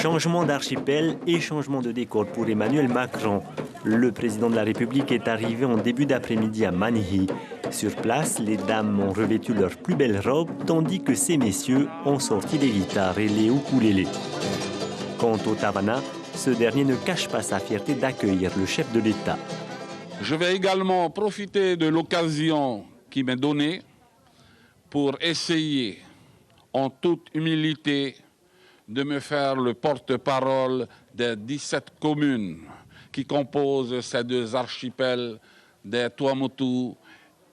Changement d'archipel et changement de décor pour Emmanuel Macron. Le président de la République est arrivé en début d'après-midi à Manhi. Sur place, les dames ont revêtu leurs plus belles robes, tandis que ces messieurs ont sorti les guitares et les ukulélés. Quant au Tabana, ce dernier ne cache pas sa fierté d'accueillir le chef de l'État. Je vais également profiter de l'occasion qui m'est donnée pour essayer, en toute humilité, de me faire le porte-parole des 17 communes qui composent ces deux archipels des Tuamotu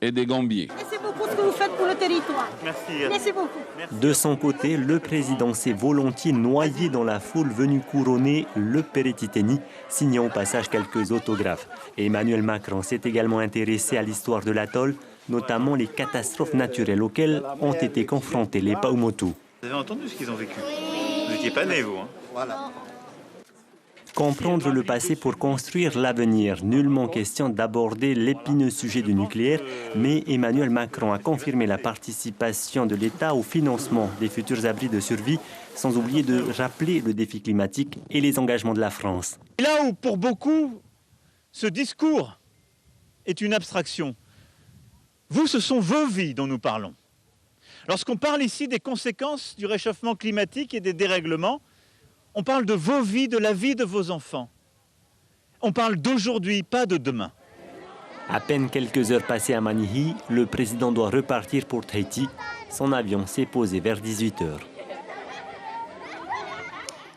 et des Gambier. Merci beaucoup ce que vous faites pour le territoire. Merci beaucoup. De son côté, le président s'est volontiers noyé dans la foule venue couronner le Peretiteni, signant au passage quelques autographes. Et Emmanuel Macron s'est également intéressé à l'histoire de l'atoll, notamment les catastrophes naturelles auxquelles ont été confrontés les Paumotu. Vous avez entendu ce qu'ils ont vécu? Vous n'étiez pas né, vous, hein? Voilà. Comprendre le passé pour construire l'avenir. Nullement question d'aborder l'épineux sujet du nucléaire, mais Emmanuel Macron a confirmé la participation de l'État au financement des futurs abris de survie, sans oublier de rappeler le défi climatique et les engagements de la France. Là où pour beaucoup, ce discours est une abstraction, vous, ce sont vos vies dont nous parlons. Lorsqu'on parle ici des conséquences du réchauffement climatique et des dérèglements, on parle de vos vies, de la vie de vos enfants. On parle d'aujourd'hui, pas de demain. À peine quelques heures passées à Manhi, le président doit repartir pour Tahiti. Son avion s'est posé vers 18h.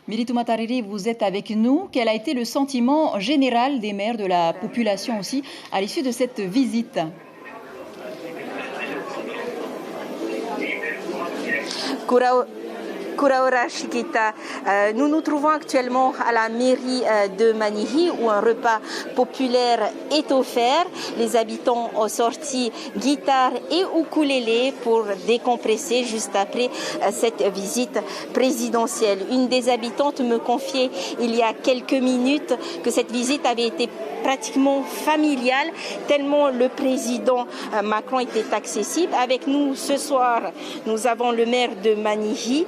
Militou Matariri, vous êtes avec nous. Quel a été le sentiment général des maires, de la population aussi, à l'issue de cette visite ? Kuraora Shikita, nous nous trouvons actuellement à la mairie de Manhi où un repas populaire est offert. Les habitants ont sorti guitare et ukulélé pour décompresser juste après cette visite présidentielle. Une des habitantes me confiait il y a quelques minutes que cette visite avait été pratiquement familiale, tellement le président Macron était accessible. Avec nous ce soir, nous avons le maire de Manhi,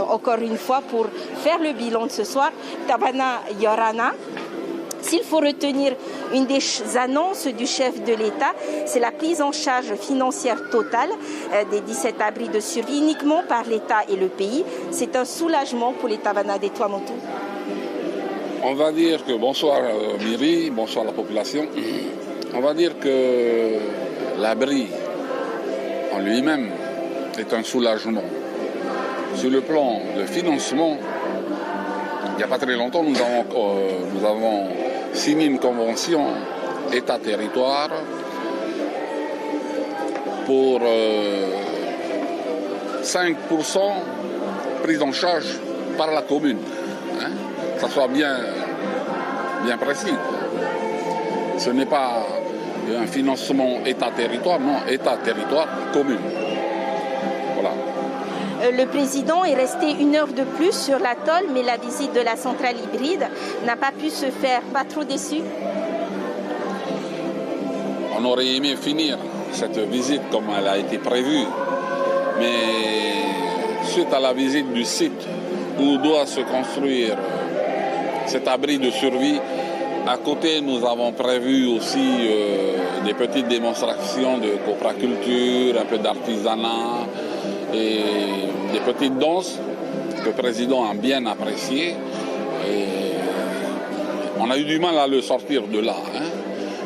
encore une fois pour faire le bilan de ce soir, Tabana Yorana. S'il faut retenir une des annonces du chef de l'État, c'est la prise en charge financière totale des 17 abris de survie uniquement par l'État et le pays. C'est un soulagement pour les Tabana des Tuamotu. On va dire que, bonsoir Miri, bonsoir la population, on va dire que l'abri en lui-même est un soulagement. Sur le plan de financement, il n'y a pas très longtemps, nous avons signé une convention État-territoire pour 5% prise en charge par la commune. Que ça soit bien précis. Ce n'est pas un financement État-territoire, non, État-territoire commune. Voilà. Le président est resté 1 heure de plus sur l'atoll, mais la visite de la centrale hybride n'a pas pu se faire. Pas trop déçu? On aurait aimé finir cette visite comme elle a été prévue, mais suite à la visite du site où doit se construire cet abri de survie, à côté nous avons prévu aussi des petites démonstrations de copraculture, un peu d'artisanat et des petites danses que le président a bien appréciées. Et on a eu du mal à le sortir de là,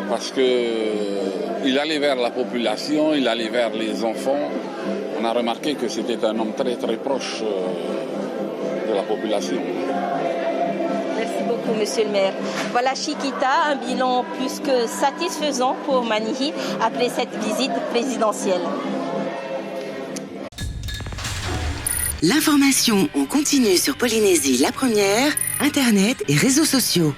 parce qu'il allait vers la population, il allait vers les enfants. On a remarqué que c'était un homme très très proche de la population. Merci beaucoup, monsieur le maire. Voilà Chiquita, un bilan plus que satisfaisant pour Manhi après cette visite présidentielle. L'information en continu sur Polynésie la première, Internet et réseaux sociaux.